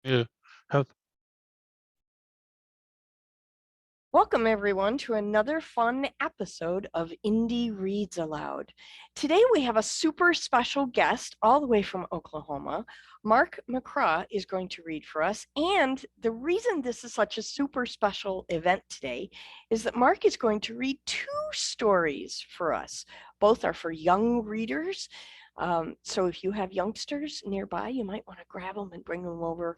Yeah. Have, Welcome, everyone, to another fun episode of Indie Reads Aloud. Today, we have a super special guest all the way from Oklahoma. Mark McCraw is going to read for us. And the reason this is such a super special event today is that Mark is going to read two stories for us. Both are for young readers. So if you have youngsters nearby, you might want to grab them and bring them over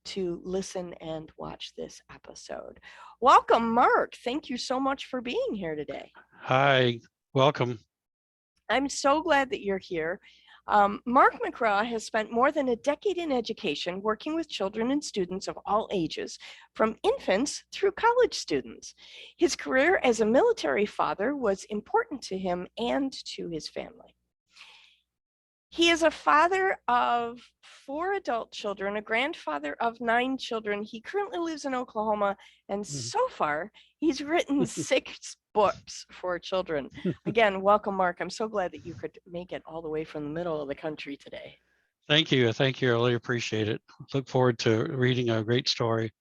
to listen and watch this episode. Welcome, Mark. Thank you so much for being here today. Hi, welcome. I'm so glad that you're here. Mark McCraw has spent more than a decade in education working with children and students of all ages, from infants through college students. His career as a military father was important to him and to his family. He is a father of 4 adult children, a grandfather of 9 children. He currently lives in Oklahoma, and so far, he's written 6 books for children. Again, welcome, Mark. I'm so glad that you could make it all the way from the middle of the country today. Thank you. Thank you. I really appreciate it. Look forward to reading a great story.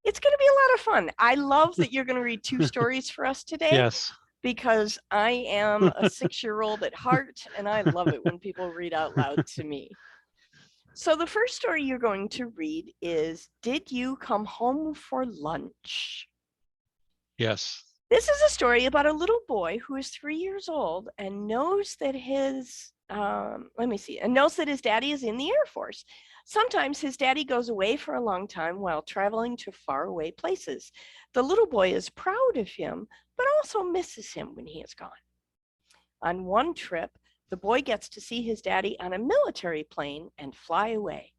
It's going to be a lot of fun. I love that you're going to read 2 stories for us today. Yes. Because I am a 6-year-old at heart, and I love it when people read out loud to me. So the first story you're going to read is Did You Come Home for Lunch? Yes. This is a story about a little boy who is 3 years old and knows that his knows that his daddy is in the Air Force. Sometimes his daddy goes away for a long time while traveling to faraway places. The little boy is proud of him, but also misses him when he is gone. On one trip, the boy gets to see his daddy on a military plane and fly away.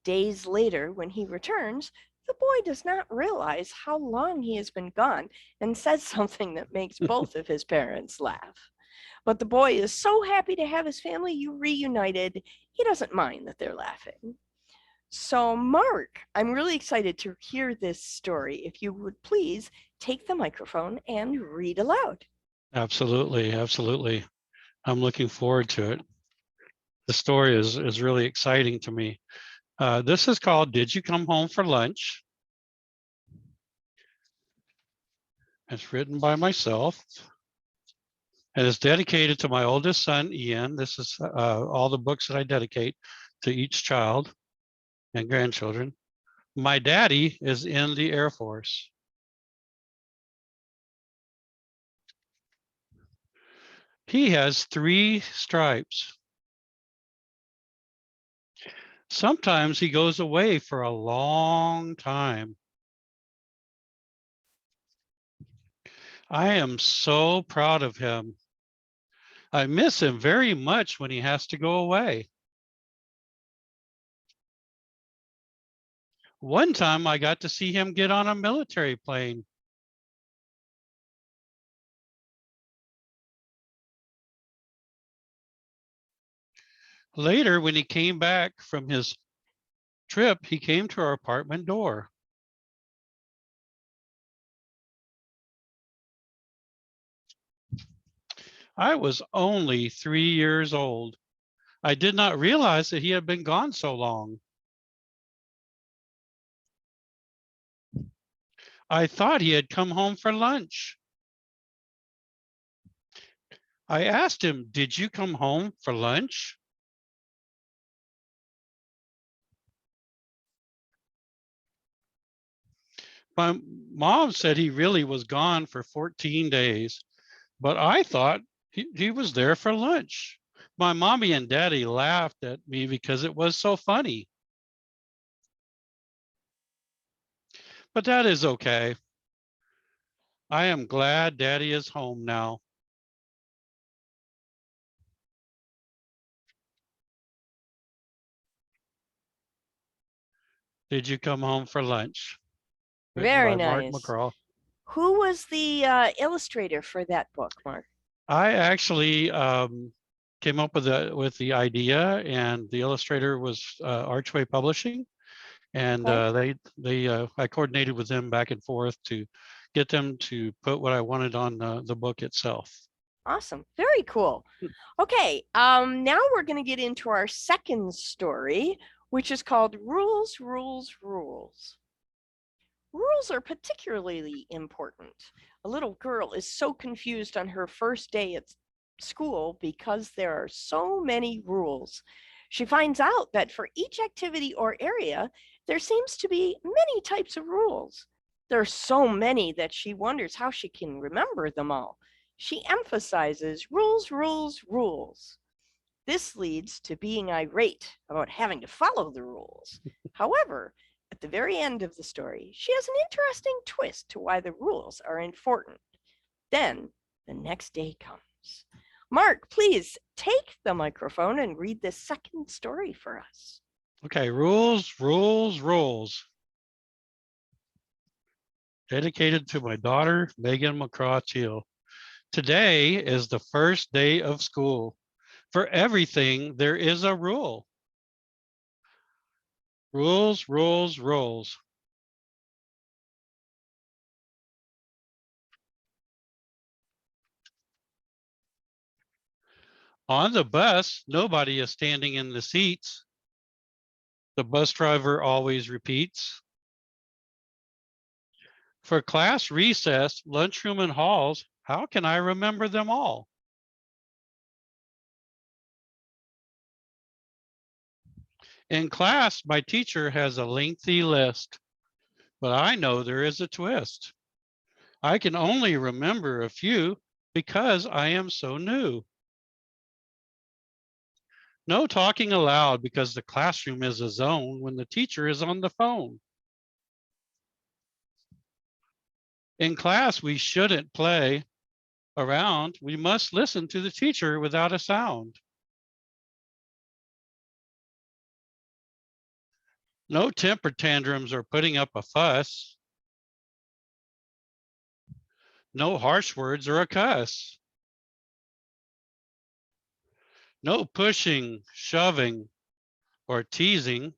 Days later, when he returns, the boy does not realize how long he has been gone and says something that makes both of his parents laugh. But the boy is so happy to have his family reunited, he doesn't mind that they're laughing. So, Mark, I'm really excited to hear this story. If you would please take the microphone and read aloud. Absolutely. Absolutely. I'm looking forward to it. The story is really exciting to me. This is called Did You Come Home for Lunch? It's written by myself. And it's dedicated to my oldest son, Ian. This is all the books that I dedicate to each child and grandchildren. My daddy is in the Air Force. He has 3 stripes. Sometimes he goes away for a long time. I am so proud of him. I miss him very much when he has to go away. One time I got to see him get on a military plane. Later, when he came back from his trip, he came to our apartment door. I was only 3 years old. I did not realize that he had been gone so long. I thought he had come home for lunch. I asked him, "Did you come home for lunch?" My mom said he really was gone for 14 days, but I thought he was there for lunch. My mommy and daddy laughed at me because it was so funny. But that is okay. I am glad daddy is home now. Did you come home for lunch? Written Very by Mark nice. McCraw. Who was the illustrator for that book, Mark? I actually came up with the idea, and the illustrator was Archway Publishing, and Okay. I coordinated with them back and forth to get them to put what I wanted on the book itself. Awesome. Very cool. Okay. Now we're going to get into our second story, which is called Rules, Rules, Rules. Rules are particularly important. A little girl is so confused on her first day at school because there are so many rules. She finds out that for each activity or area, there seems to be many types of rules. There are so many that she wonders how she can remember them all. She emphasizes rules, rules, rules. This leads to being irate about having to follow the rules. However, at the very end of the story, she has an interesting twist to why the rules are important. Then the next day comes. Mark, please take the microphone and read this second story for us. Okay, rules, rules, rules. Dedicated to my daughter, Megan McCraw Teal. Today is the first day of school. For everything, there is a rule. Rules, rules, rules. On the bus, nobody is standing in the seats. The bus driver always repeats. For class recess, lunchroom and halls, how can I remember them all? In class, my teacher has a lengthy list, but I know there is a twist. I can only remember a few because I am so new. No talking aloud because the classroom is a zone when the teacher is on the phone. In class, we shouldn't play around. We must listen to the teacher without a sound. No temper tantrums or putting up a fuss. No harsh words or a cuss. No pushing, shoving, or teasing.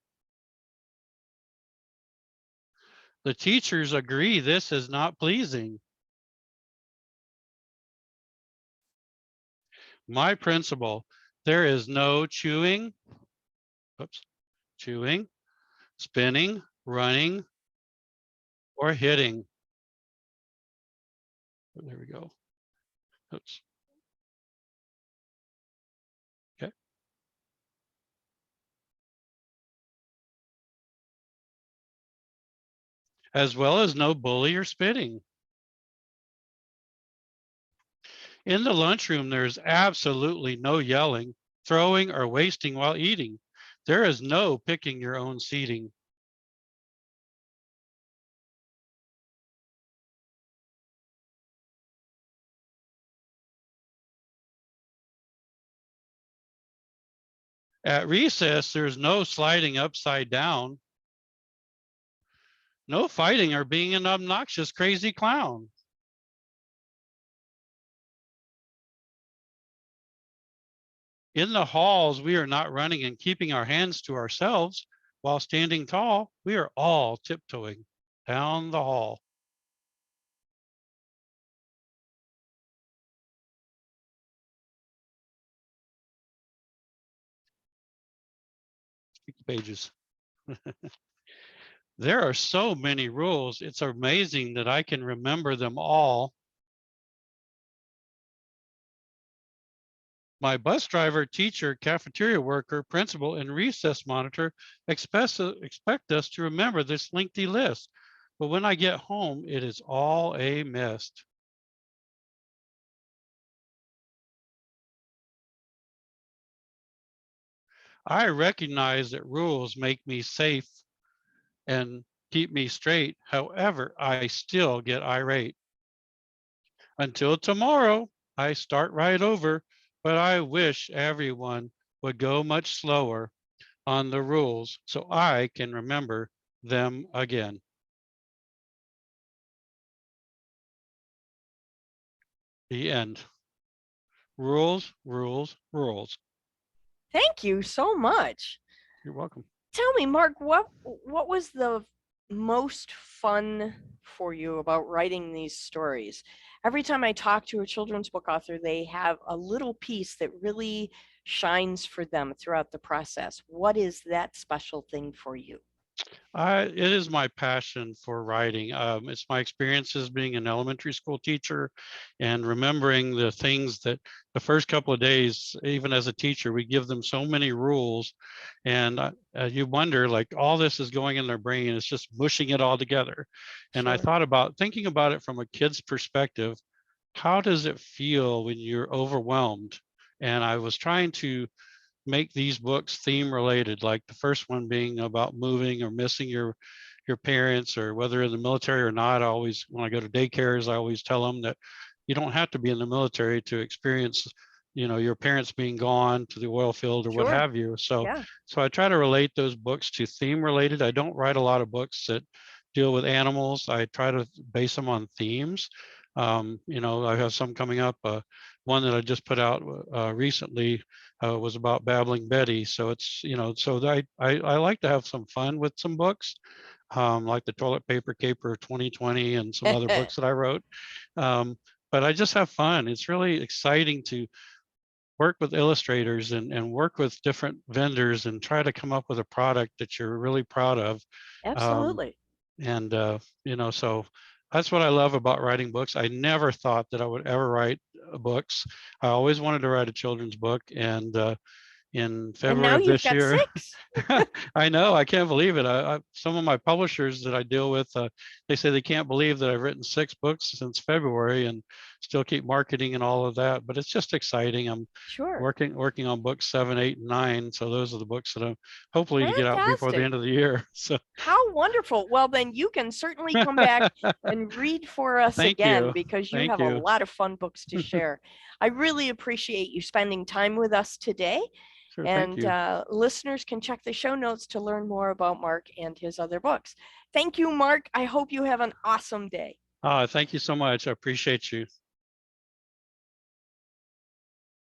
The teachers agree this is not pleasing. My principle, there is no chewing, chewing, spinning, running, or hitting. Oh, there we go. Oops. Okay. As well as no bully or spitting. In the lunchroom, there's absolutely no yelling, throwing, or wasting while eating. There is no picking your own seating. At recess, there's no sliding upside down, no fighting or being an obnoxious, crazy clown. In the halls, we are not running and keeping our hands to ourselves while standing tall. We are all tiptoeing down the hall. Pages. There are so many rules. It's amazing that I can remember them all. My bus driver, teacher, cafeteria worker, principal, and recess monitor expect us to remember this lengthy list. But when I get home, it is all a mist. I recognize that rules make me safe and keep me straight. However, I still get irate. Until tomorrow, I start right over, but I wish everyone would go much slower on the rules so I can remember them again. The end. Rules, rules, rules. Thank you so much. You're welcome. Tell me, Mark, what was the most fun for you about writing these stories? Every time I talk to a children's book author, they have a little piece that really shines for them throughout the process? What is that special thing for you? It is my passion for writing. It's my experiences being an elementary school teacher and remembering the things that the first couple of days, even as a teacher, we give them so many rules. And you wonder, like, all this is going in their brain, it's just mushing it all together. And I Sure. thought about thinking about it from a kid's perspective. How does it feel when you're overwhelmed? And I was trying to make these books theme related, like the first one being about moving or missing your parents, or whether in the military or not. I always, when I go to daycares, I always tell them that you don't have to be in the military to experience, your parents being gone to the oil field or what Sure. have you. So Yeah. so I try to relate those books to theme related. I don't write a lot of books that deal with animals. I try to base them on themes. I have some coming up. One that I just put out recently was about Babbling Betty. So it's, so I like to have some fun with some books, like the Toilet Paper Caper 2020 and some other books that I wrote. Um, but I just have fun. It's really exciting to work with illustrators and work with different vendors and try to come up with a product that you're really proud of. Um, Absolutely. and so that's what I love about writing books. I never thought that I would ever write books. I always wanted to write a children's book, and in And February now of you've this got year. 6. I know, I can't believe it. Some of my publishers that I deal with, they say they can't believe that I've written 6 books since February and still keep marketing and all of that. But it's just exciting. I'm Sure. working on books 7, 8, and 9. So those are the books that I'm hopefully to get out before the Fantastic. end of the year. So How wonderful. Well, then you can certainly come back and read for us thank again you. because you Thank have a you. lot of fun books to share. I really appreciate you spending time with us today. Sure, thank And you. listeners can check the show notes to learn more about Mark and his other books. Thank you, Mark. I hope you have an awesome day. Thank you so much. I appreciate you.